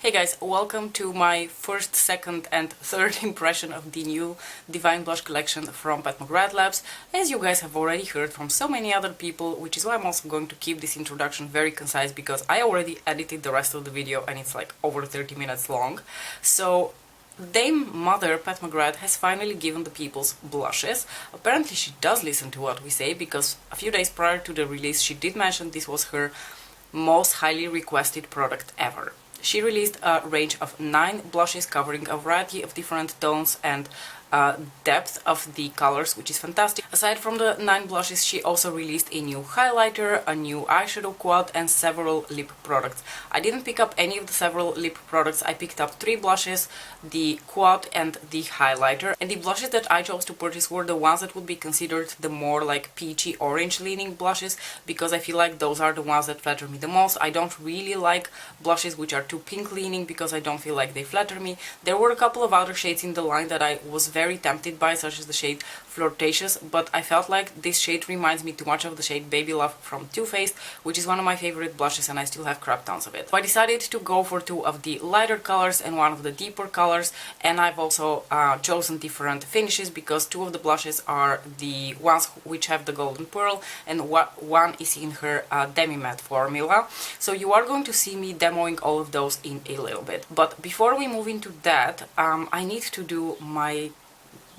Hey guys, welcome to my first, second and third impression of the new Divine Blush Collection from Pat McGrath Labs. As you guys have already heard from so many other people, which is why I'm also going to keep this introduction very concise because I already edited the rest of the video and it's like over 30 minutes long. So Dame Mother Pat McGrath has finally given the peoples blushes. Apparently she does listen to what we say because a few days prior to the release she did mention this was her most highly requested product ever. She released a range of 9 blushes covering a variety of different tones and depth of the colors, which is fantastic. Aside from the 9 blushes, she also released a new highlighter, a new eyeshadow quad and several lip products. I didn't pick up any of the several lip products. I picked up 3 blushes, the quad and the highlighter. And the blushes that I chose to purchase were the ones that would be considered the more like peachy orange leaning blushes because I feel like those are the ones that flatter me the most. I don't really like blushes which are too pink leaning because I don't feel like they flatter me. There were a couple of other shades in the line that I was very tempted by, such as the shade Flirtatious, but I felt like this shade reminds me too much of the shade Baby Love from Too Faced, which is one of my favorite blushes and I still have crap tons of it. So I decided to go for 2 of the lighter colors and 1 of the deeper colors, and I've also chosen different finishes because 2 of the blushes are the ones which have the golden pearl and one is in her demi-matte formula. So you are going to see me demoing all of those in a little bit. But before we move into that, I need to do my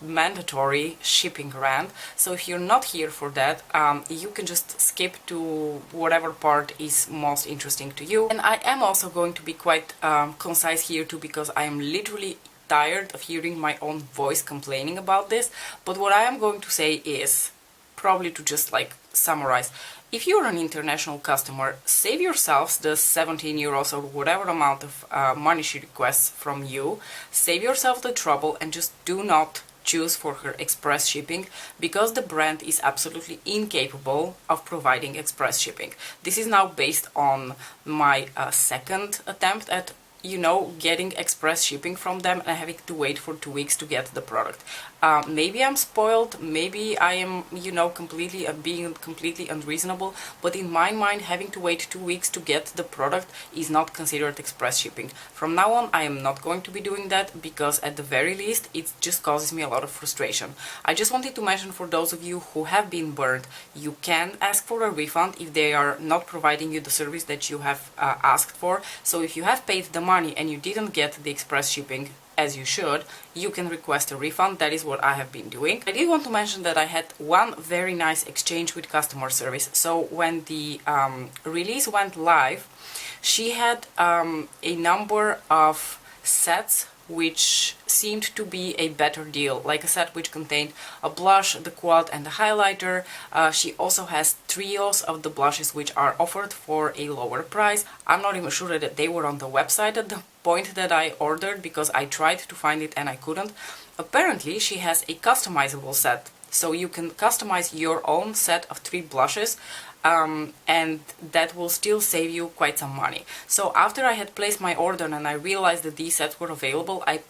mandatory shipping rant. So if you're not here for that, you can just skip to whatever part is most interesting to you. And I am also going to be quite concise here too because I am literally tired of hearing my own voice complaining about this. But what I am going to say is, probably to just like summarize, if you're an international customer, save yourselves the 17 euros or whatever amount of money she requests from you. Save yourself the trouble and just do not choose for her express shipping because the brand is absolutely incapable of providing express shipping. This is now based on my second attempt at getting express shipping from them and having to wait for 2 weeks to get the product. Maybe I'm spoiled, maybe I am, being completely unreasonable, but in my mind, having to wait 2 weeks to get the product is not considered express shipping. From now on, I am not going to be doing that because at the very least, it just causes me a lot of frustration. I just wanted to mention for those of you who have been burned, you can ask for a refund if they are not providing you the service that you have asked for. So if you have paid the money and you didn't get the express shipping as you should, you can request a refund. That is what I have been doing. I did want to mention that I had one very nice exchange with customer service. So when the release went live, she had a number of sets which seemed to be a better deal, like a set which contained a blush, the quad and the highlighter. She also has trios of the blushes which are offered for a lower price. I'm not even sure that they were on the website at the point that I ordered because I tried to find it and I couldn't. Apparently she has a customizable set, so you can customize your own set of 3 blushes and that will still save you quite some money. So after I had placed my order and I realized that these sets were available, I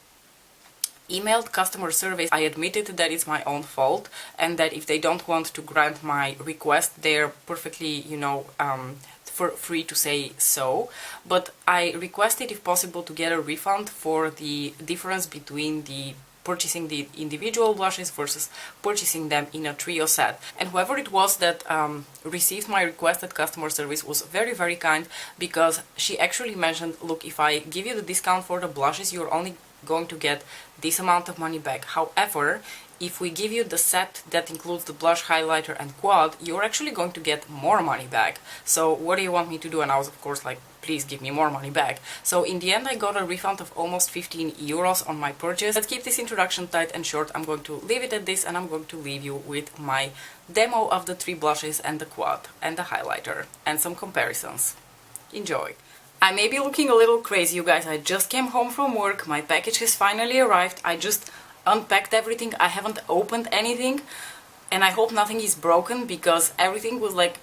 emailed customer service. I admitted that it's my own fault and that if they don't want to grant my request, they're perfectly, free to say so. But I requested, if possible, to get a refund for the difference between the purchasing the individual blushes versus purchasing them in a trio set. And whoever it was that received my request at customer service was very, very kind because she actually mentioned, look, if I give you the discount for the blushes, you're only going to get this amount of money back. However, if we give you the set that includes the blush, highlighter and quad, you're actually going to get more money back. So what do you want me to do? And I was of course like, please give me more money back. So in the end I got a refund of almost 15 euros on my purchase. Let's keep this introduction tight and short. I'm going to leave it at this and I'm going to leave you with my demo of the 3 blushes and the quad and the highlighter and some comparisons. Enjoy! I may be looking a little crazy, you guys. I just came home from work, my package has finally arrived. I just unpacked everything, I haven't opened anything and I hope nothing is broken because everything was like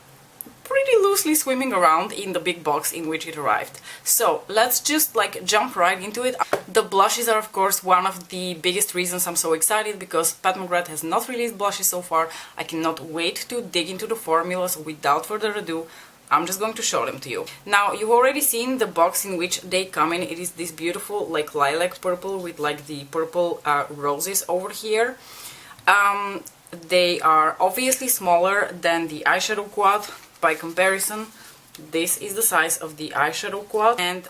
pretty loosely swimming around in the big box in which it arrived. So let's just like jump right into it. The blushes are of course one of the biggest reasons I'm so excited because Pat McGrath has not released blushes so far. I cannot wait to dig into the formula, so without further ado, I'm just going to show them to you. Now, you've already seen the box in which they come in. It is this beautiful like lilac purple with like the purple roses over here. They are obviously smaller than the eyeshadow quad. By comparison, this is the size of the eyeshadow quad, and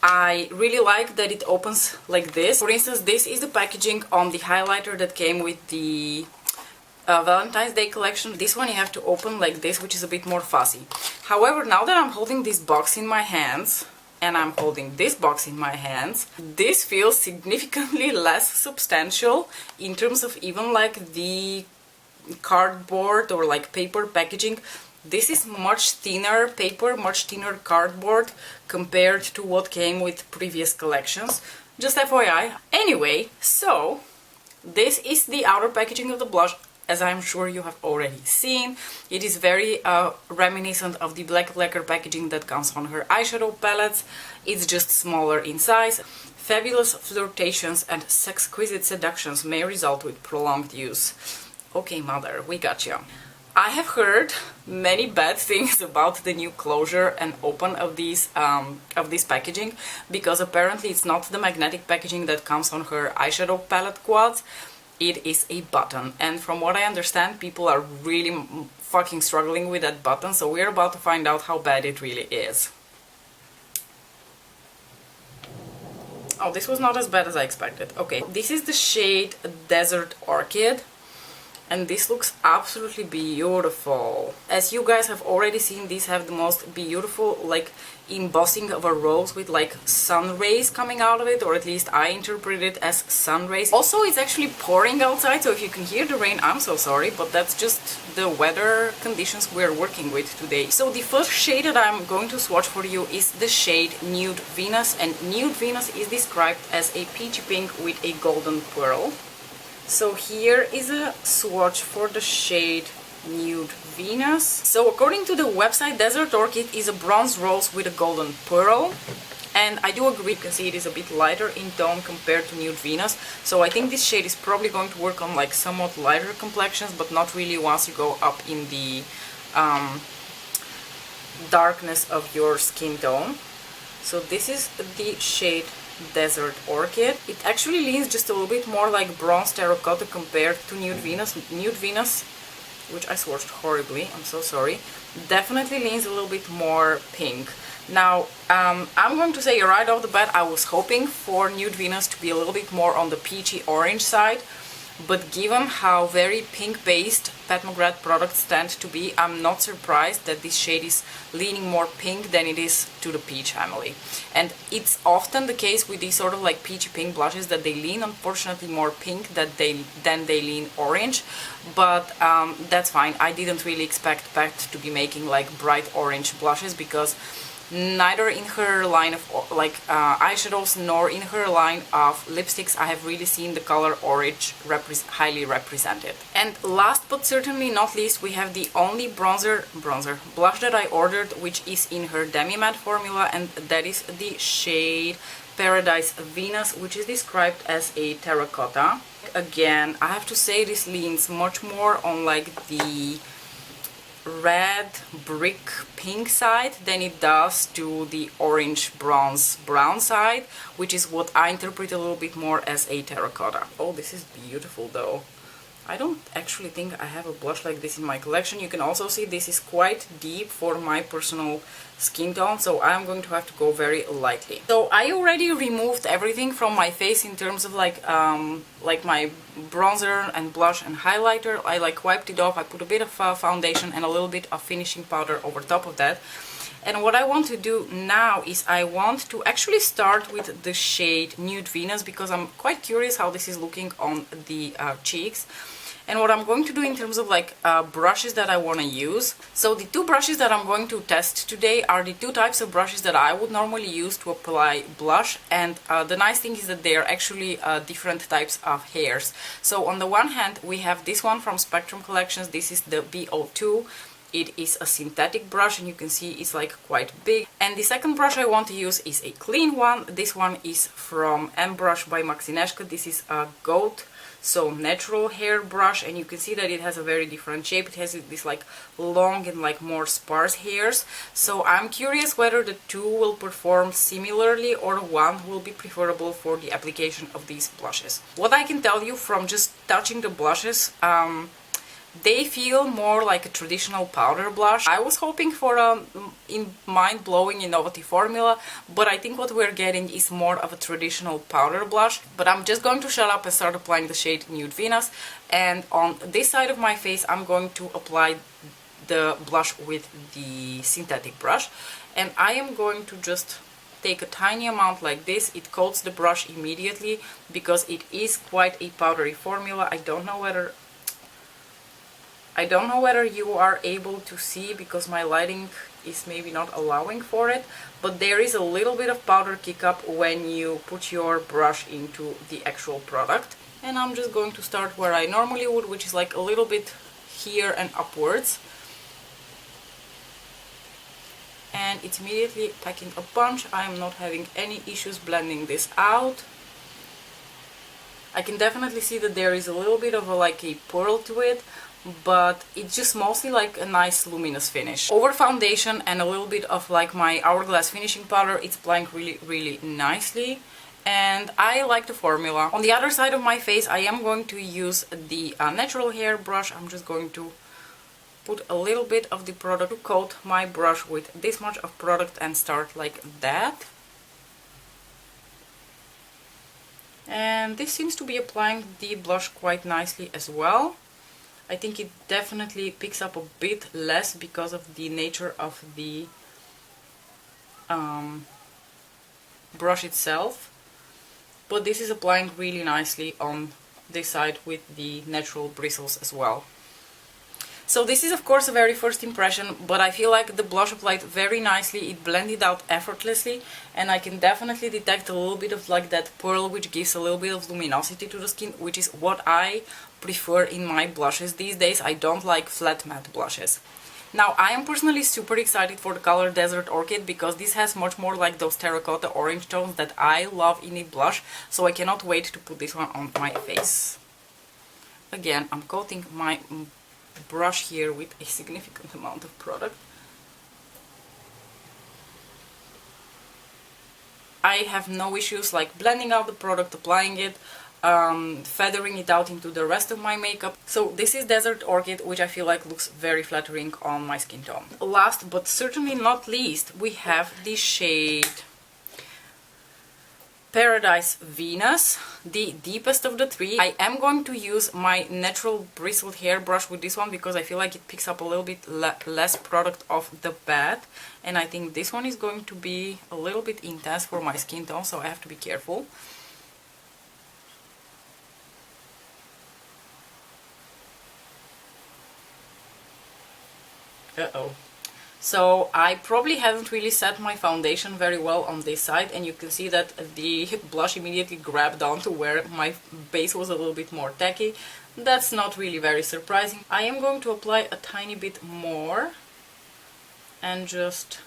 I really like that it opens like this. For instance, this is the packaging on the highlighter that came with the Valentine's Day collection. This one you have to open like this, which is a bit more fussy. However, now that I'm holding this box in my hands, and I'm holding this box in my hands, this feels significantly less substantial in terms of even like the cardboard or like paper packaging. This is much thinner paper, much thinner cardboard compared to what came with previous collections. Just FYI. Anyway, so this is the outer packaging of the blush, as I'm sure you have already seen. It is very reminiscent of the black lacquer packaging that comes on her eyeshadow palettes. It's just smaller in size. Fabulous flirtations and exquisite seductions may result with prolonged use. Okay, mother, we got you. I have heard many bad things about the new closure and open of this packaging, because apparently it's not the magnetic packaging that comes on her eyeshadow palette quads. It is a button, and from what I understand, people are really fucking struggling with that button, so we're about to find out how bad it really is. Oh, this was not as bad as I expected. Okay, this is the shade Desert Orchid, and this looks absolutely beautiful. As you guys have already seen, these have the most beautiful like embossing of a rose with like sun rays coming out of it, or at least I interpret it as sun rays. Also, it's actually pouring outside, so if you can hear the rain, I'm so sorry, but that's just the weather conditions we're working with today. So the first shade that I'm going to swatch for you is the shade Nude Venus, and Nude Venus is described as a peachy pink with a golden pearl. So here is a swatch for the shade Nude Venus. So according to the website, Desert Orchid is a bronze rose with a golden pearl. And I do agree, you can see it is a bit lighter in tone compared to Nude Venus. So I think this shade is probably going to work on like somewhat lighter complexions, but not really once you go up in the darkness of your skin tone. So this is the shade Desert Orchid. It actually leans just a little bit more like bronze terracotta compared to Nude Venus. Nude Venus, which I swatched horribly, I'm so sorry, definitely leans a little bit more pink. Now, I'm going to say right off the bat, I was hoping for Nude Venus to be a little bit more on the peachy orange side, but given how very pink-based Pat McGrath products tend to be, I'm not surprised that this shade is leaning more pink than it is to the peach family. And it's often the case with these sort of like peachy pink blushes that they lean, unfortunately, more pink than they lean orange. But that's fine. I didn't really expect Pat to be making like bright orange blushes, because neither in her line of eyeshadows nor in her line of lipsticks I have really seen the color orange highly represented. And last but certainly not least, we have the only blush that I ordered, which is in her demi matte formula, and that is the shade Paradise Venus, which is described as a terracotta. Again, I have to say this leans much more on like the red brick pink side than it does to the orange bronze brown side, which is what I interpret a little bit more as a terracotta. Oh, this is beautiful though. I don't actually think I have a blush like this in my collection. You can also see this is quite deep for my personal skin tone, so I'm going to have to go very lightly. So I already removed everything from my face in terms of like my bronzer and blush and highlighter. I like wiped it off. I put a bit of foundation and a little bit of finishing powder over top of that. And what I want to do now is I want to actually start with the shade Nude Venus, because I'm quite curious how this is looking on the cheeks. And what I'm going to do in terms of like brushes that I want to use. So the two brushes that I'm going to test today are the two types of brushes that I would normally use to apply blush. And the nice thing is that they are actually different types of hairs. So on the one hand, we have this one from Spectrum Collections. This is the BO2. it is a synthetic brush, and you can see it's like quite big. And the second brush I want to use is a clean one. This one is from M Brush by Maxineshka. This is a goat, so natural hair brush, and you can see that it has a very different shape. It has this like long and like more sparse hairs. So I'm curious whether the two will perform similarly or one will be preferable for the application of these blushes. What I can tell you from just touching the blushes, they feel more like a traditional powder blush. I was hoping for a mind-blowing innovative formula, but I think what we're getting is more of a traditional powder blush. But I'm just going to shut up and start applying the shade Nude Venus. And on this side of my face, I'm going to apply the blush with the synthetic brush. And I am going to just take a tiny amount like this. It coats the brush immediately because it is quite a powdery formula. I don't know whether you are able to see because my lighting is maybe not allowing for it, but there is a little bit of powder kick up when you put your brush into the actual product. And I'm just going to start where I normally would, which is like a little bit here and upwards. And it's immediately packing a punch. I'm not having any issues blending this out. I can definitely see that there is a little bit of like a pearl to it, but it's just mostly like a nice luminous finish. Over foundation and a little bit of like my Hourglass finishing powder, it's applying really nicely, and I like the formula. On the other side of my face, I am going to use the natural hair brush. I'm just going to put a little bit of the product to coat my brush with this much of product and start like that. And this seems to be applying the blush quite nicely as well. I think it definitely picks up a bit less because of the nature of the brush itself, but this is applying really nicely on this side with the natural bristles as well. So this is of course a very first impression, but I feel like the blush applied very nicely. It blended out effortlessly, and I can definitely detect a little bit of like that pearl, which gives a little bit of luminosity to the skin, which is what I prefer in my blushes these days. I don't like flat matte blushes. Now I am personally super excited for the color Desert Orchid because this has much more like those terracotta orange tones that I love in a blush, so I cannot wait to put this one on my face. Again, I'm coating my brush here with a significant amount of product. I have no issues like blending out the product, applying it, feathering it out into the rest of my makeup. So this is Desert Orchid, which I feel like looks very flattering on my skin tone. Last but certainly not least, we have the shade Paradise Venus, the deepest of the three. I am going to use my natural bristled hair brush with this one because I feel like it picks up a little bit less product off the bat, and I think this one is going to be a little bit intense for my skin tone, so I have to be careful. Uh-oh. So I probably haven't really set my foundation very well on this side, and you can see that the blush immediately grabbed onto where my base was a little bit more tacky. That's not really very surprising. I am going to apply a tiny bit more and just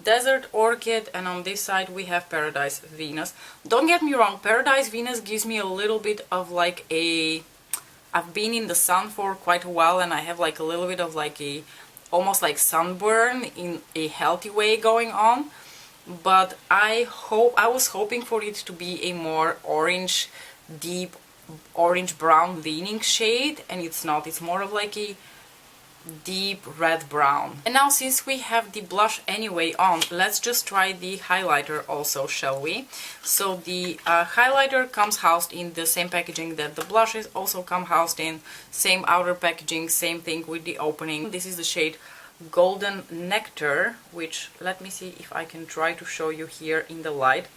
Desert Orchid, and on this side we have Paradise Venus. Don't get me wrong, Paradise Venus gives me a little bit of like a... I've been in the sun for quite a while, and I have like a little bit of like a almost like sunburn in a healthy way going on, but I was hoping for it to be a more orange, deep orange brown leaning shade, and it's not. It's more of like a deep red brown. And now, since we have the blush anyway on, let's just try the highlighter also, shall we? So the highlighter comes housed in the same packaging that the blushes also come housed in, same outer packaging, same thing with the opening. This is the shade Golden Nectar, which, let me see if I can try to show you here in the light.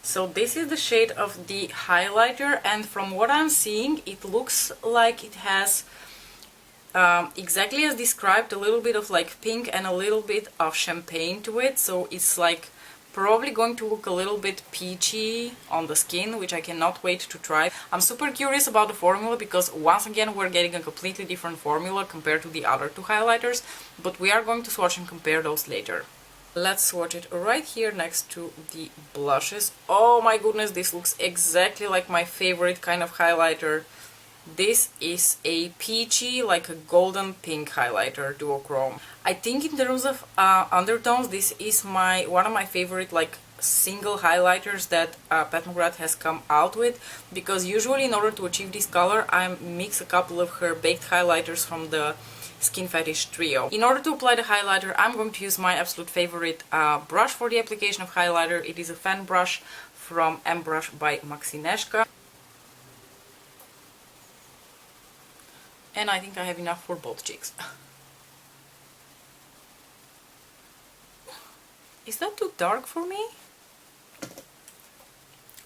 So this is the shade of the highlighter, and from what I'm seeing, it looks like it has exactly as described, a little bit of like pink and a little bit of champagne to it, so it's like Probably going to look a little bit peachy on the skin, which I cannot wait to try. I'm super curious about the formula because once again we're getting a completely different formula compared to the other two highlighters, but we are going to swatch and compare those later. Let's swatch it right here next to the blushes. Oh my goodness, this looks exactly like my favorite kind of highlighter. This is a peachy, like a golden pink highlighter, duochrome. I think in terms of undertones, this is one of my favorite like single highlighters that Pat McGrath has come out with, because usually in order to achieve this color I mix a couple of her baked highlighters from the Skin Fetish trio. In order to apply the highlighter, I'm going to use my absolute favorite brush for the application of highlighter. It is a fan brush from M Brush by Maxineshka. And I think I have enough for both cheeks. Is that too dark for me?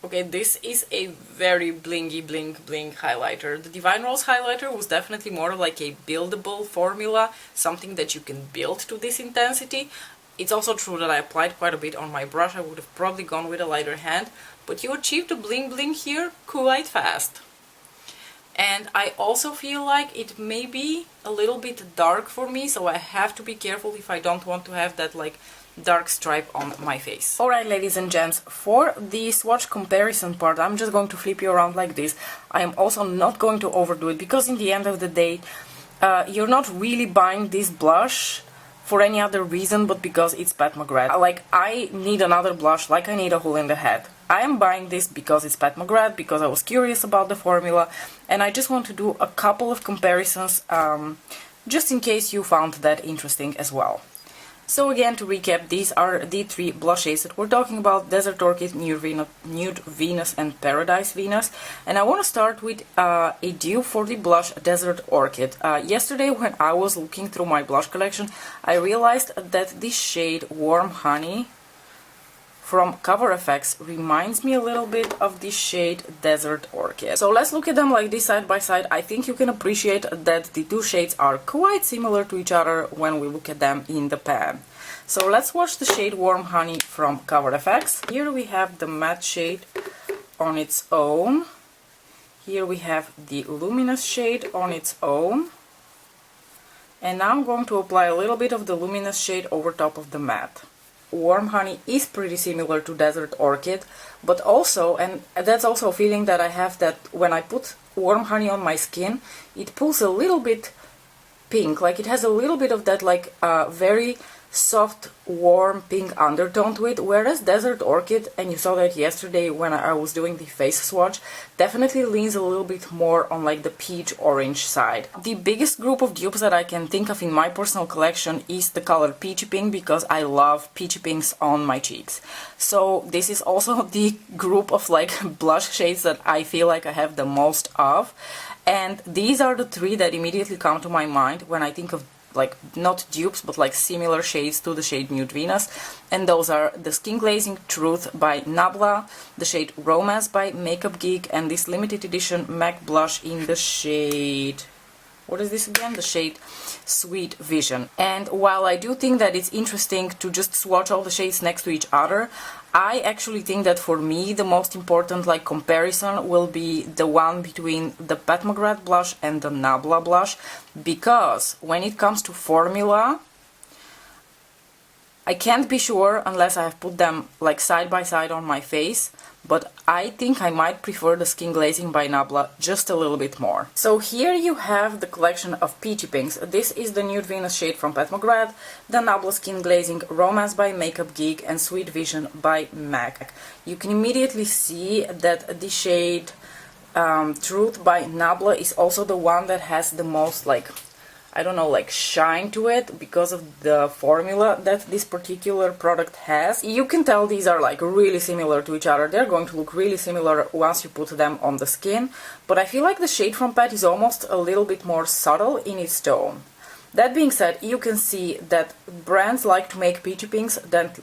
Okay, this is a very blingy bling highlighter. The Divine Rose highlighter was definitely more like a buildable formula, something that you can build to this intensity. It's also true that I applied quite a bit on my brush. I would have probably gone with a lighter hand, but you achieve the bling here quite fast. And I also feel like it may be a little bit dark for me, so I have to be careful if I don't want to have that like dark stripe on my face. Alright, ladies and gents, for the swatch comparison part, I'm just going to flip you around like this. I am also not going to overdo it, because in the end of the day, you're not really buying this blush for any other reason but because it's Pat McGrath. Like, I need another blush like I need a hole in the head. I am buying this because it's Pat McGrath, because I was curious about the formula, and I just want to do a couple of comparisons just in case you found that interesting as well. So again, to recap, these are the three blush shades that we're talking about: Desert Orchid, Nude Venus and Paradise Venus. And I want to start with a dupe for the blush Desert Orchid. Yesterday when I was looking through my blush collection, I realized that this shade Warm Honey from Cover FX reminds me a little bit of this shade Desert Orchid. So let's look at them like this side by side. I think you can appreciate that the two shades are quite similar to each other when we look at them in the pan. So let's watch the shade Warm Honey from Cover FX. Here we have the matte shade on its own. Here we have the luminous shade on its own. And now I'm going to apply a little bit of the luminous shade over top of the matte. Warm Honey is pretty similar to Desert Orchid, but also, and that's also a feeling that I have, that when I put Warm Honey on my skin, it pulls a little bit pink, like it has a little bit of that like very soft, warm pink undertone to it, whereas Desert Orchid, and you saw that yesterday when I was doing the face swatch, definitely leans a little bit more on like the peach orange side. The biggest group of dupes that I can think of in my personal collection is the color Peachy Pink, because I love peachy pinks on my cheeks. So this is also the group of like blush shades that I feel like I have the most of, and these are the three that immediately come to my mind when I think of like not dupes but like similar shades to the shade Nude Venus, and those are the Skin Glazing Truth by Nabla, the shade Romance by Makeup Geek, and this limited edition MAC blush in the shade, what is this again? The shade Sweet Vision. And while I do think that it's interesting to just swatch all the shades next to each other, I actually think that for me the most important like comparison will be the one between the Pat McGrath blush and the Nabla blush, because when it comes to formula, I can't be sure unless I have put them like side by side on my face, but I think I might prefer the Skin Glazing by Nabla just a little bit more. So here you have the collection of peachy pinks. This is the Nude Venus shade from Pat McGrath, the Nabla Skin Glazing Romance by Makeup Geek, and Sweet Vision by MAC. You can immediately see that the shade Truth by Nabla is also the one that has the most like, I don't know, like shine to it because of the formula that this particular product has. You can tell these are like really similar to each other. They're going to look really similar once you put them on the skin, but I feel like the shade from Pat is almost a little bit more subtle in its tone. That being said, you can see that brands like to make peachy pinks that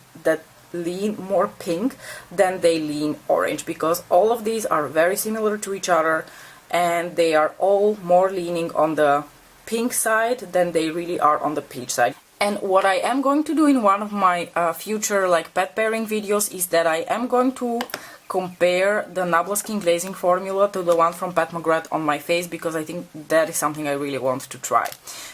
lean more pink than they lean orange, because all of these are very similar to each other and they are all more leaning on the pink side than they really are on the peach side. And what I am going to do in one of my future like pet pairing videos is that I am going to compare the Nabla Skin Glazing formula to the one from Pat McGrath on my face, because I think that is something I really want to try.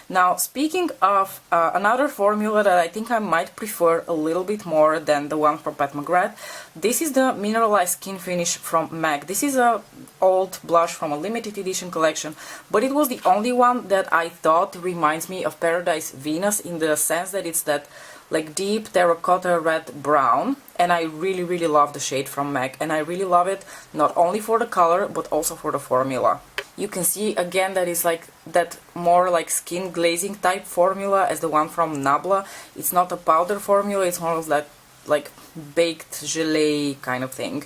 Now, speaking of another formula that I think I might prefer a little bit more than the one from Pat McGrath, this is the Mineralized Skin Finish from MAC. This is a old blush from a limited edition collection, but it was the only one that I thought reminds me of Paradise Venus, in the sense that it's that like deep terracotta red brown, and I really love the shade from MAC, and I really love it not only for the color but also for the formula. You can see again that it's like that more like skin glazing type formula as the one from Nabla. It's not a powder formula, it's more of that like baked gelée kind of thing.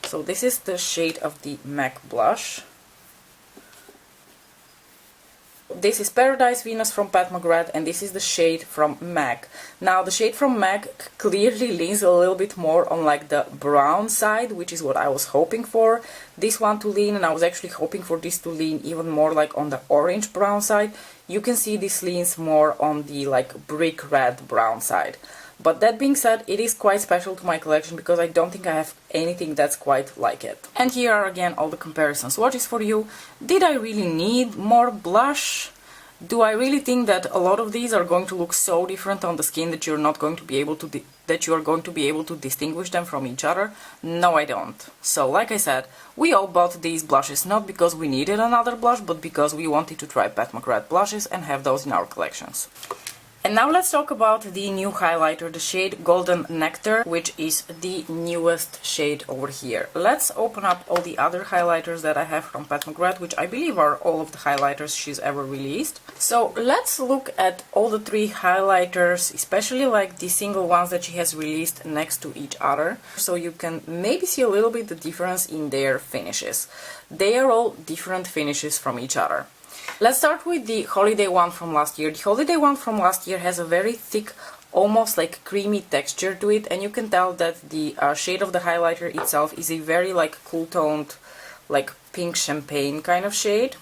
So this is the shade of the MAC blush. This is Paradise Venus from Pat McGrath, and this is the shade from MAC. Now, the shade from MAC clearly leans a little bit more on like the brown side, which is what I was hoping for this one to lean, and I was actually hoping for this to lean even more like on the orange brown side. You can see this leans more on the like brick red brown side. But that being said, it is quite special to my collection because I don't think I have anything that's quite like it. And here are again all the comparison swatches for you. Did I really need more blush? Do I really think that a lot of these are going to look so different on the skin that you're not going to be able to distinguish them from each other? No, I don't. So, like I said, we all bought these blushes not because we needed another blush, but because we wanted to try Pat McGrath blushes and have those in our collections. And now let's talk about the new highlighter, the shade Golden Nectar, which is the newest shade over here. Let's open up all the other highlighters that I have from Pat McGrath, which I believe are all of the highlighters she's ever released. So let's look at all the three highlighters, especially like the single ones that she has released next to each other, so you can maybe see a little bit the difference in their finishes. They are all different finishes from each other. Let's start with the holiday one from last year. The holiday one from last year has a very thick, almost like creamy texture to it, and you can tell that the shade of the highlighter itself is a very like cool toned, like pink champagne kind of shade.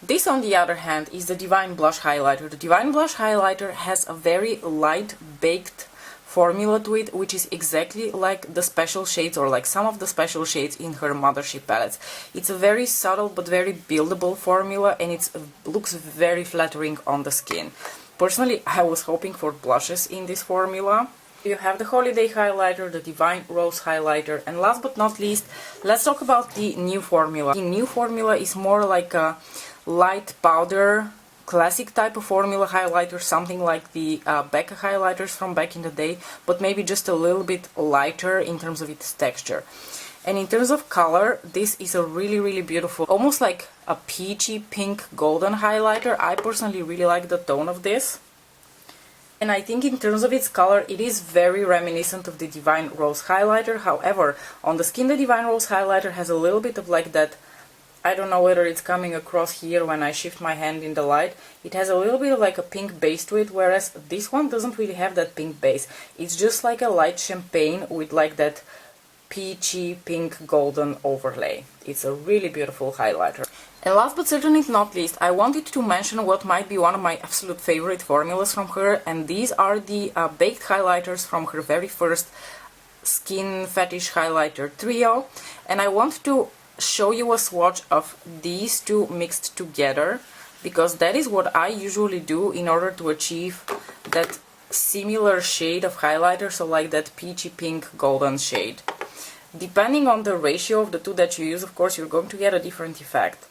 This, on the other hand, is the Divine Blush Highlighter. The Divine Blush Highlighter has a very light baked formula to it, which is exactly like the special shades, or like some of the special shades in her Mothership palettes. It's a very subtle but very buildable formula, and it looks very flattering on the skin. Personally, I was hoping for blushes in this formula. You have the Holiday Highlighter, the Divine Rose Highlighter, and last but not least, let's talk about the new formula. The new formula is more like a light powder classic type of formula highlighter, something like the Becca highlighters from back in the day, but maybe just a little bit lighter in terms of its texture. And in terms of color, this is a really beautiful, almost like a peachy pink golden highlighter. I personally really like the tone of this. And I think in terms of its color, it is very reminiscent of the Divine Rose highlighter. However, on the skin, the Divine Rose highlighter has a little bit of like that, I don't know whether it's coming across here when I shift my hand in the light. It has a little bit of like a pink base to it, whereas this one doesn't really have that pink base. It's just like a light champagne with like that peachy pink golden overlay. It's a really beautiful highlighter. And last but certainly not least, I wanted to mention what might be one of my absolute favorite formulas from her, and these are the baked highlighters from her very first Skin Fetish Highlighter Trio. And I want to show you a swatch of these two mixed together, because that is what I usually do in order to achieve that similar shade of highlighter, so like that peachy pink golden shade. Depending on the ratio of the two that you use, of course, you're going to get a different effect.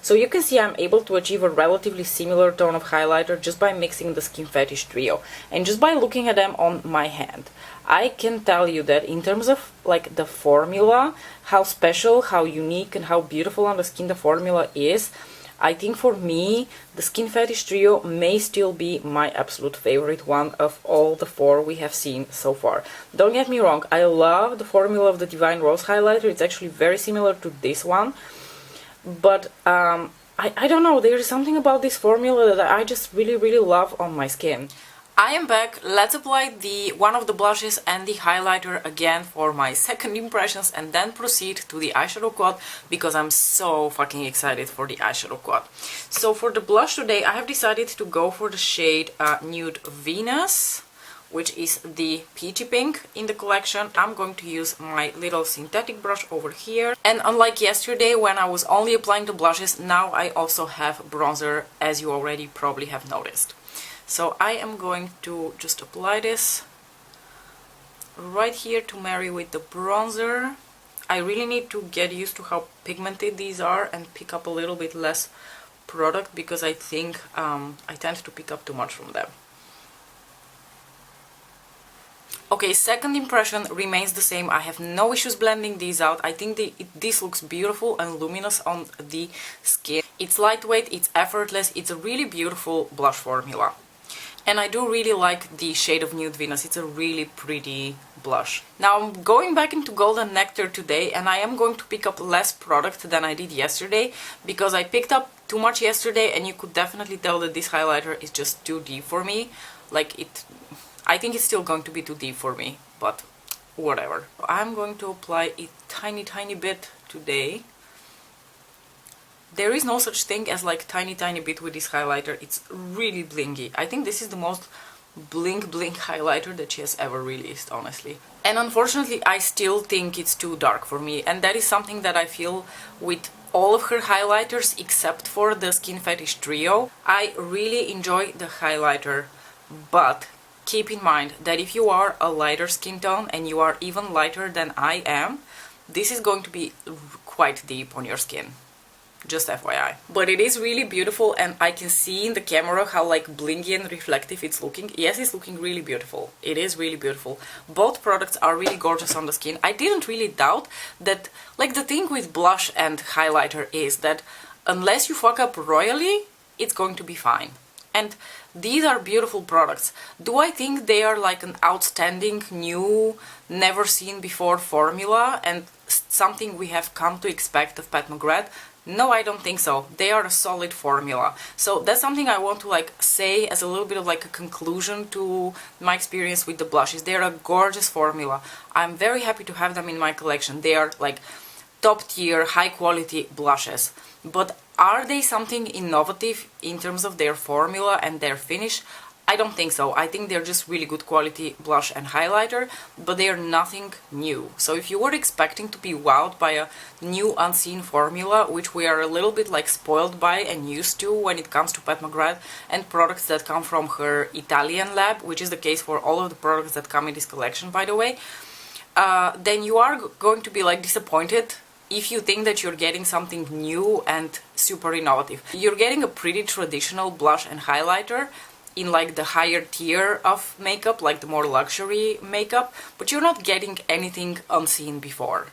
So you can see I'm able to achieve a relatively similar tone of highlighter just by mixing the Skin Fetish Trio, and just by looking at them on my hand. I can tell you that in terms of like the formula, how special, how unique, and how beautiful on the skin the formula is, I think for me the Skin Fetish Trio may still be my absolute favorite one of all the four we have seen so far. Don't get me wrong, I love the formula of the Divine Rose highlighter. It's actually very similar to this one, but I don't know, there is something about this formula that I just really love on my skin. I am back. Let's apply one of the blushes and the highlighter again for my second impressions and then proceed to the eyeshadow quad because I'm so fucking excited for the eyeshadow quad. So for the blush today I have decided to go for the shade Nude Venus, which is the peachy pink in the collection. I'm going to use my little synthetic brush over here. And unlike yesterday when I was only applying the blushes, now I also have bronzer, as you already probably have noticed. So I am going to just apply this right here to marry with the bronzer. I really need to get used to how pigmented these are and pick up a little bit less product because I think I tend to pick up too much from them. Okay, second impression remains the same. I have no issues blending these out. I think this looks beautiful and luminous on the skin. It's lightweight, it's effortless, it's a really beautiful blush formula. And I do really like the shade of Nude Venus. It's a really pretty blush. Now I'm going back into Golden Nectar today and I am going to pick up less product than I did yesterday because I picked up too much yesterday and you could definitely tell that this highlighter is just too deep for me. I think it's still going to be too deep for me, but whatever. I'm going to apply a tiny bit today. There is no such thing as like tiny bit with this highlighter. It's really blingy. I think this is the most bling highlighter that she has ever released, honestly. And unfortunately I still think it's too dark for me, and that is something that I feel with all of her highlighters except for the Skin Fetish Trio. I really enjoy the highlighter, but keep in mind that if you are a lighter skin tone and you are even lighter than I am, this is going to be quite deep on your skin. Just FYI. But it is really beautiful and I can see in the camera how like blingy and reflective it's looking. Yes, it's looking really beautiful. It is really beautiful. Both products are really gorgeous on the skin. I didn't really doubt that, like the thing with blush and highlighter is that unless you fuck up royally, it's going to be fine. And these are beautiful products. Do I think they are like an outstanding, new, never seen before formula and something we have come to expect of Pat McGrath? No, I don't think so. They are a solid formula. So that's something I want to like say as a little bit of like a conclusion to my experience with the blushes. They are a gorgeous formula. I'm very happy to have them in my collection. They are like top tier, high quality blushes. But are they something innovative in terms of their formula and their finish? I don't think so. I think they're just really good quality blush and highlighter, but they are nothing new. So if you were expecting to be wowed by a new unseen formula, which we are a little bit like spoiled by and used to when it comes to Pat McGrath and products that come from her Italian lab, which is the case for all of the products that come in this collection, by the way, then you are going to be like disappointed if you think that you're getting something new and super innovative. You're getting a pretty traditional blush and highlighter in like the higher tier of makeup, like the more luxury makeup, but you're not getting anything unseen before.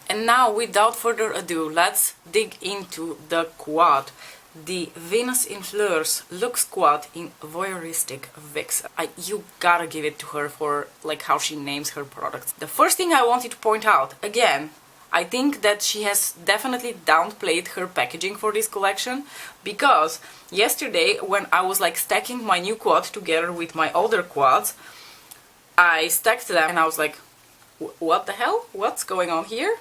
And now, without further ado, let's dig into the quad. The Venus in Fleurs Luxe Quad in Voyeuristic Vixen. You gotta give it to her for like how she names her products. The first thing I wanted to point out, again, I think that she has definitely downplayed her packaging for this collection, because yesterday when I was like stacking my new quad together with my older quads, I stacked them and I was like, what the hell? What's going on here?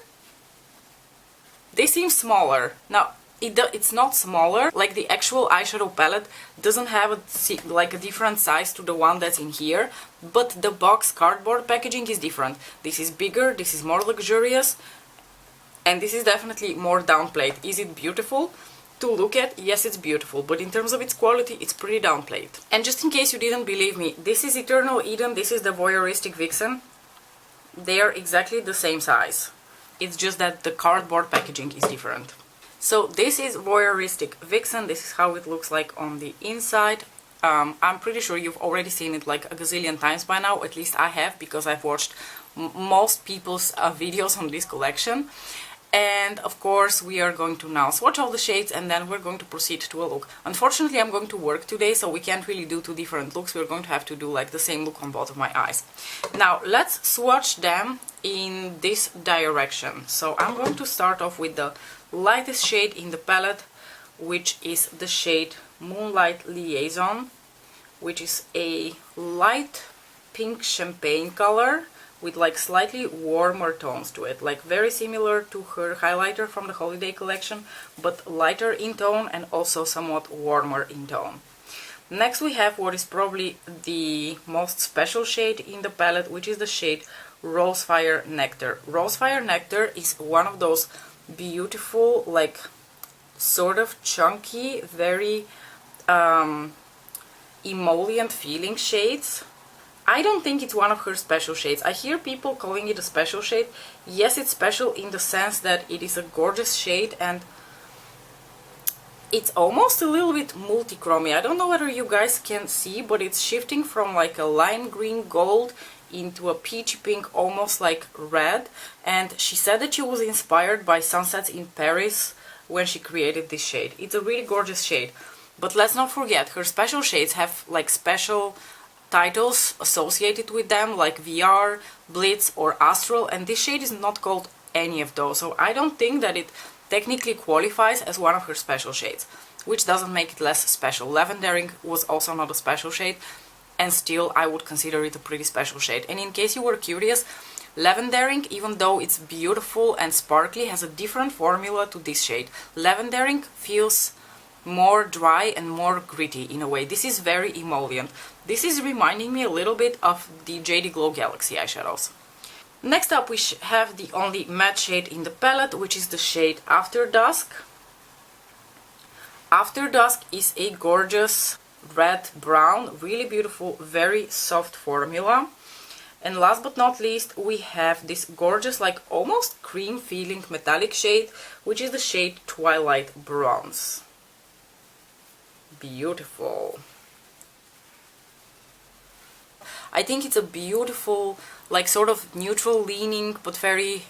They seem smaller. Now, it's not smaller, like the actual eyeshadow palette doesn't have a different size to the one that's in here, but the box cardboard packaging is different. This is bigger, this is more luxurious, and this is definitely more downplayed. Is it beautiful to look at? Yes, it's beautiful, but in terms of its quality, it's pretty downplayed. And just in case you didn't believe me, this is Eternal Eden, this is the Voyeuristic Vixen. They are exactly the same size. It's just that the cardboard packaging is different. So this is Voyeuristic Vixen, this is how it looks like on the inside. I'm pretty sure you've already seen it like a gazillion times by now, at least I have, because I've watched most people's videos on this collection. And of course we are going to now swatch all the shades and then we're going to proceed to a look. Unfortunately I'm going to work today, so we can't really do two different looks. We're going to have to do like the same look on both of my eyes. Now let's swatch them in this direction. So I'm going to start off with the lightest shade in the palette, which is the shade Moonlight Liaison. which is a light pink champagne color with like slightly warmer tones to it, like very similar to her highlighter from the holiday collection, but lighter in tone and also somewhat warmer in tone. Next we have what is probably the most special shade in the palette, which is the shade Rosefire Nectar. Rosefire Nectar is one of those beautiful, like sort of chunky, very emollient feeling shades. I don't think it's one of her special shades. I hear people calling it a special shade. Yes, it's special in the sense that it is a gorgeous shade and it's almost a little bit multi-chromy. I don't know whether you guys can see, but it's shifting from like a lime green gold into a peachy pink, almost like red. And she said that she was inspired by sunsets in Paris when she created this shade. It's a really gorgeous shade. But let's not forget, her special shades have like special titles associated with them, like VR, Blitz or Astral, and this shade is not called any of those, so I don't think that it technically qualifies as one of her special shades, which doesn't make it less special. Lavendering was also not a special shade, and still I would consider it a pretty special shade. And in case you were curious, Lavendering, even though it's beautiful and sparkly, has a different formula to this shade. Lavendering feels more dry and more gritty in a way. This is very emollient. This is reminding me a little bit of the JD Glow Galaxy eyeshadows. Next up we have the only matte shade in the palette, which is the shade After Dusk. After Dusk is a gorgeous red brown, really beautiful, very soft formula. And last but not least we have this gorgeous, like almost cream feeling metallic shade, which is the shade Twilight Bronze. Beautiful. I think it's a beautiful, like sort of neutral leaning, but very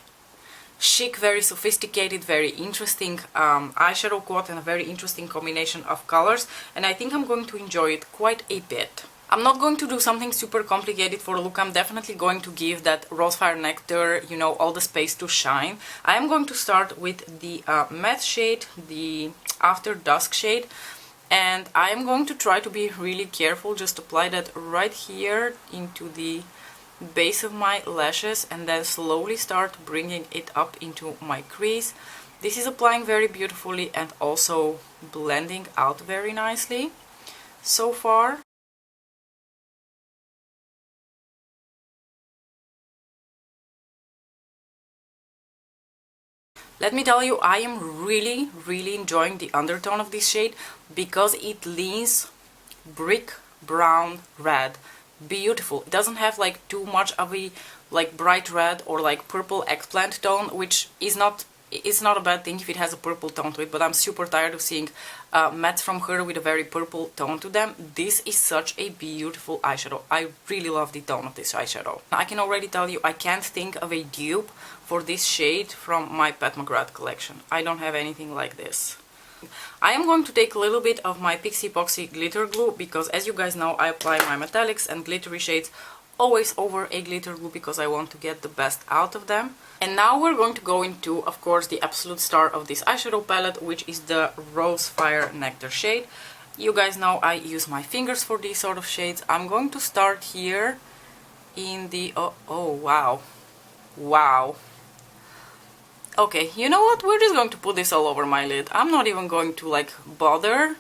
chic, very sophisticated, very interesting eyeshadow quad, and a very interesting combination of colors, and I think I'm going to enjoy it quite a bit. I'm not going to do something super complicated for the look. I'm definitely going to give that Rosefire Nectar, you know, all the space to shine. I am going to start with the matte shade, the After Dusk shade, and I am going to try to be really careful, just apply that right here into the base of my lashes and then slowly start bringing it up into my crease. This is applying very beautifully and also blending out very nicely so far. Let me tell you, I am really enjoying the undertone of this shade because it leans brick brown red. Beautiful. It doesn't have like too much of a like bright red or like purple eggplant tone, which is not, it's not a bad thing if it has a purple tone to it, but I'm super tired of seeing mattes from her with a very purple tone to them. This is such a beautiful eyeshadow. I really love the tone of this eyeshadow. I can already tell you I can't think of a dupe for this shade from my Pat McGrath collection. I don't have anything like this. I am going to take a little bit of my Pixie Epoxy glitter glue because, as you guys know, I apply my metallics and glittery shades always over a glitter glue because I want to get the best out of them. And now we're going to go into, of course, the absolute star of this eyeshadow palette, which is the Rosefire Nectar shade. You guys know I use my fingers for these sort of shades. I'm going to start here in the... oh wow. Wow. Okay, you know what? We're just going to put this all over my lid. I'm not even going to like bother.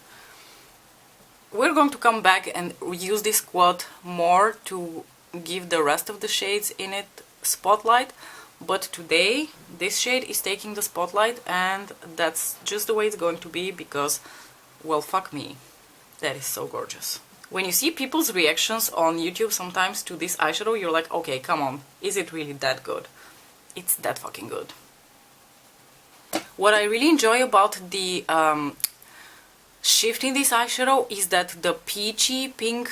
We're going to come back and use this quad more to give the rest of the shades in it spotlight. But today this shade is taking the spotlight, and that's just the way it's going to be because, well, fuck me. That is so gorgeous. When you see people's reactions on YouTube sometimes to this eyeshadow, you're like, okay, come on, is it really that good? It's that fucking good. What I really enjoy about the shift in this eyeshadow is that the peachy pink,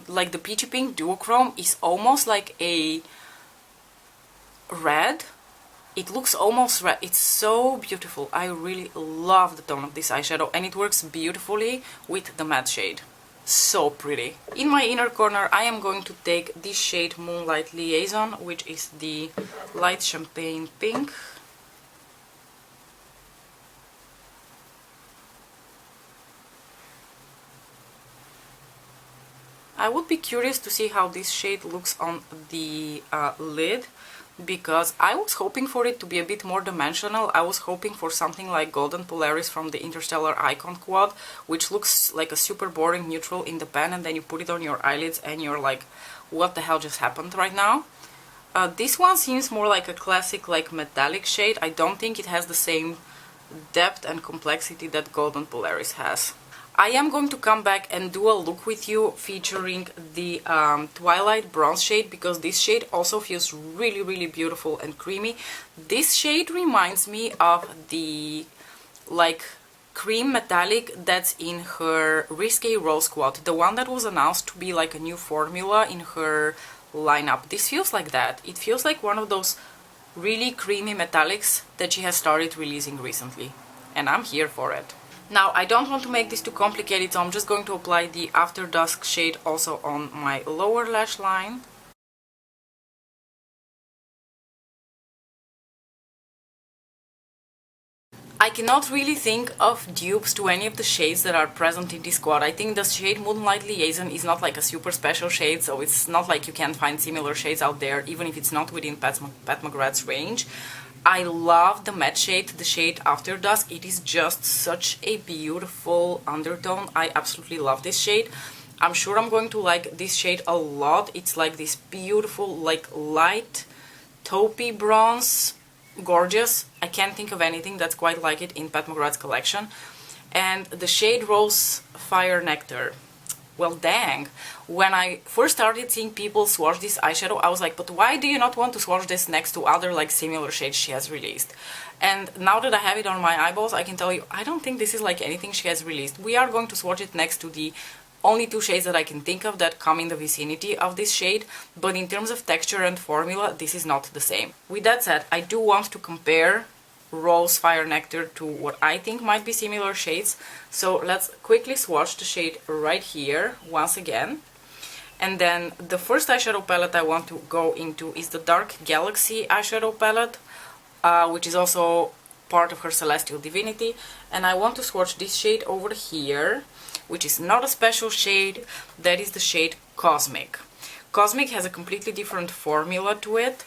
like the peachy pink duochrome, is almost like a red. It looks almost red. It's so beautiful. I really love the tone of this eyeshadow, and it works beautifully with the matte shade. So pretty. In my inner corner I am going to take this shade Moonlight Liaison, which is the light champagne pink. I would be curious to see how this shade looks on the lid, because I was hoping for it to be a bit more dimensional. I was hoping for something like Golden Polaris from the Interstellar Icon quad, which looks like a super boring neutral in the pen, and then you put it on your eyelids and you're like, what the hell just happened right now? This one seems more like a classic like metallic shade. I don't think it has the same depth and complexity that Golden Polaris has. I am going to come back and do a look with you featuring the Twilight Bronze shade, because this shade also feels really beautiful and creamy. This shade reminds me of the like cream metallic that's in her Risque Rose Quad, the one that was announced to be like a new formula in her lineup. This feels like that. It feels like one of those really creamy metallics that she has started releasing recently, and I'm here for it. Now, I don't want to make this too complicated, so I'm just going to apply the After Dusk shade also on my lower lash line. I cannot really think of dupes to any of the shades that are present in this quad. I think the shade Moonlight Liaison is not like a super special shade, so it's not like you can find similar shades out there, even if it's not within Pat McGrath's range. I love the matte shade, the shade After Dusk. It is just such a beautiful undertone. I absolutely love this shade. I'm sure I'm going to like this shade a lot. It's like this beautiful, like light taupey bronze. Gorgeous. I can't think of anything that's quite like it in Pat McGrath's collection. And the shade Rose Fire Nectar. Well, dang. When I first started seeing people swatch this eyeshadow, I was like, but why do you not want to swatch this next to other like similar shades she has released? And now that I have it on my eyeballs, I can tell you, I don't think this is like anything she has released. We are going to swatch it next to the only two shades that I can think of that come in the vicinity of this shade, but in terms of texture and formula, this is not the same. With that said, I do want to compare Rose Fire Nectar to what I think might be similar shades, so let's quickly swatch the shade right here once again. And then the first eyeshadow palette I want to go into is the Dark Galaxy eyeshadow palette, which is also part of her Celestial Divinity, and I want to swatch this shade over here, which is not a special shade. That is the shade Cosmic. Cosmic has a completely different formula to it,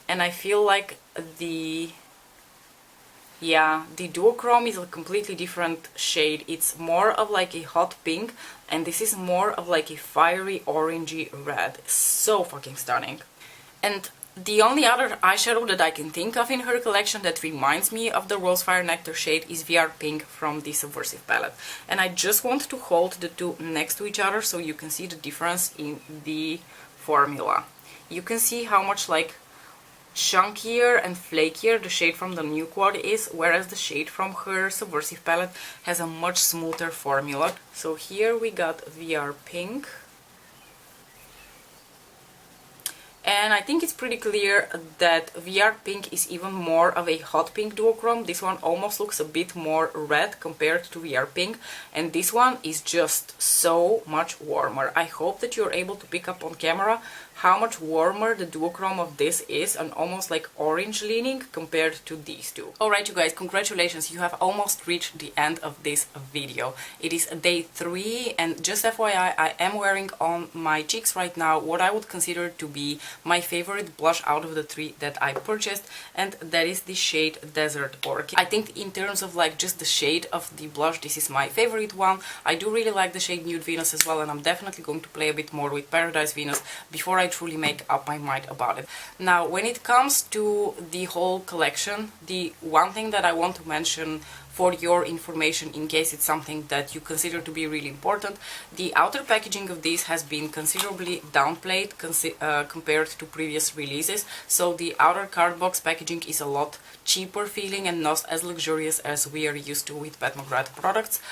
and I feel like the duochrome is a completely different shade. It's more of like a hot pink, and this is more of like a fiery orangey red. So fucking stunning. And the only other eyeshadow that I can think of in her collection that reminds me of the Rose Fire Nectar shade is VR Pink from the Subversive palette. And I just want to hold the two next to each other so you can see the difference in the formula. You can see how much like chunkier and flakier the shade from the new quad is, whereas the shade from her Subversive palette has a much smoother formula. So here we got VR Pink. And I think it's pretty clear that VR Pink is even more of a hot pink duochrome. This one almost looks a bit more red compared to VR Pink, and this one is just so much warmer. I hope that you're able to pick up on camera how much warmer the duochrome of this is, and almost like orange leaning compared to these two. Alright you guys, congratulations, you have almost reached the end of this video. It is day 3, and just FYI, I am wearing on my cheeks right now what I would consider to be my favorite blush out of the 3 that I purchased, and that is the shade Desert Orchid. I think in terms of like just the shade of the blush, this is my favorite one. I do really like the shade Nude Venus as well, and I'm definitely going to play a bit more with Paradise Venus before I truly make up my mind about it. Now, when it comes to the whole collection, the one thing that I want to mention for your information, in case it's something that you consider to be really important, the outer packaging of this has been considerably downplayed compared to previous releases. So the outer card box packaging is a lot cheaper feeling and not as luxurious as we are used to with Pat McGrath products.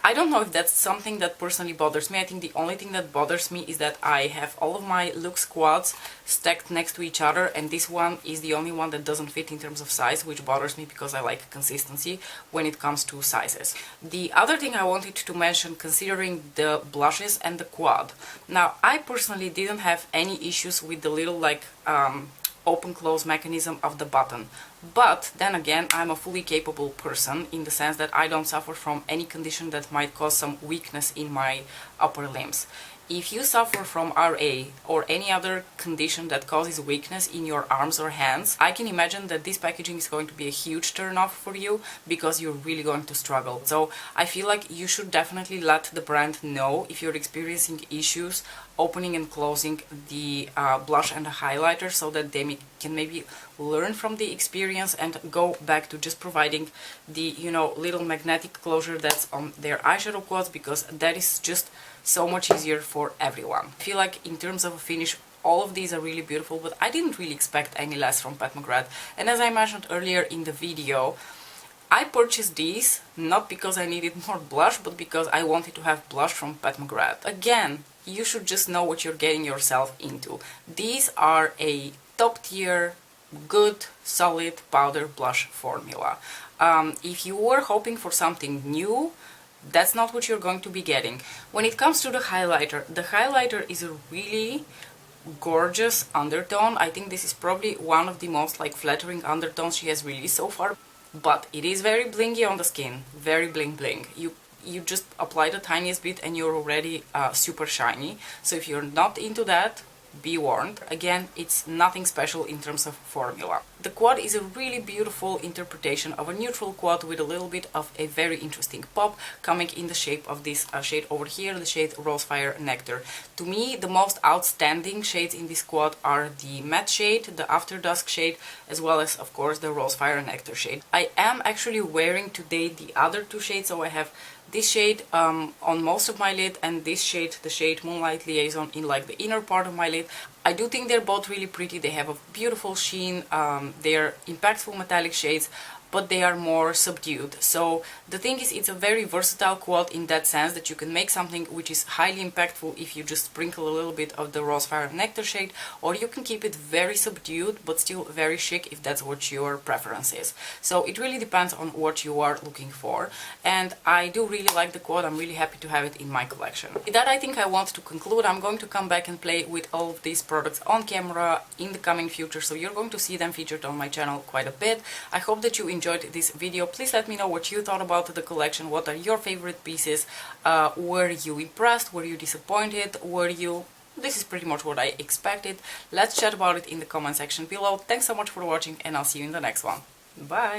I don't know if that's something that personally bothers me. I think the only thing that bothers me is that I have all of my Lux quads stacked next to each other, and this one is the only one that doesn't fit in terms of size, which bothers me because I like consistency when it comes to sizes. The other thing I wanted to mention, considering the blushes and the quad. Now, I personally didn't have any issues with the little like open-close mechanism of the button, but then again, I'm a fully capable person in the sense that I don't suffer from any condition that might cause some weakness in my upper limbs. If you suffer from RA or any other condition that causes weakness in your arms or hands, I can imagine that this packaging is going to be a huge turn off for you because you're really going to struggle. So I feel like you should definitely let the brand know if you're experiencing issues opening and closing the blush and the highlighter, so that they can maybe learn from the experience and go back to just providing the, you know, little magnetic closure that's on their eyeshadow quads, because that is just so much easier for everyone. I feel like in terms of a finish, all of these are really beautiful, but I didn't really expect any less from Pat McGrath. And as I mentioned earlier in the video, I purchased these not because I needed more blush, but because I wanted to have blush from Pat McGrath. Again, you should just know what you're getting yourself into. These are a top tier, good, solid powder blush formula. If you were hoping for something new, that's not what you're going to be getting. When it comes to the highlighter is a really gorgeous undertone. I think this is probably one of the most like flattering undertones she has released so far, but it is very blingy on the skin, very bling bling. You just apply the tiniest bit and you're already super shiny. So if you're not into that, be warned. Again, it's nothing special in terms of formula. The quad is a really beautiful interpretation of a neutral quad with a little bit of a very interesting pop coming in the shape of this shade over here, the shade Rosefire Nectar. To me, the most outstanding shades in this quad are the matte shade, the After Dusk shade, as well as, of course, the Rosefire Nectar shade. I am actually wearing today the other two shades, so I have this shade on most of my lid and this shade, the shade Moonlight Liaison, in like the inner part of my lid. I do think they're both really pretty. They have a beautiful sheen, they're impactful metallic shades, but they are more subdued. So the thing is, it's a very versatile quad in that sense that you can make something which is highly impactful if you just sprinkle a little bit of the Rosefire Nectar shade, or you can keep it very subdued but still very chic if that's what your preference is. So it really depends on what you are looking for, and I do really like the quad. I'm really happy to have it in my collection. With that, I think I want to conclude. I'm going to come back and play with all of these products on camera in the coming future, so you're going to see them featured on my channel quite a bit. I hope that you enjoyed this video. Please let me know what you thought about the collection. What are your favorite pieces? Were you impressed? Were you disappointed? This is pretty much what I expected. Let's chat about it in the comment section below. Thanks so much for watching, and I'll see you in the next one. Bye!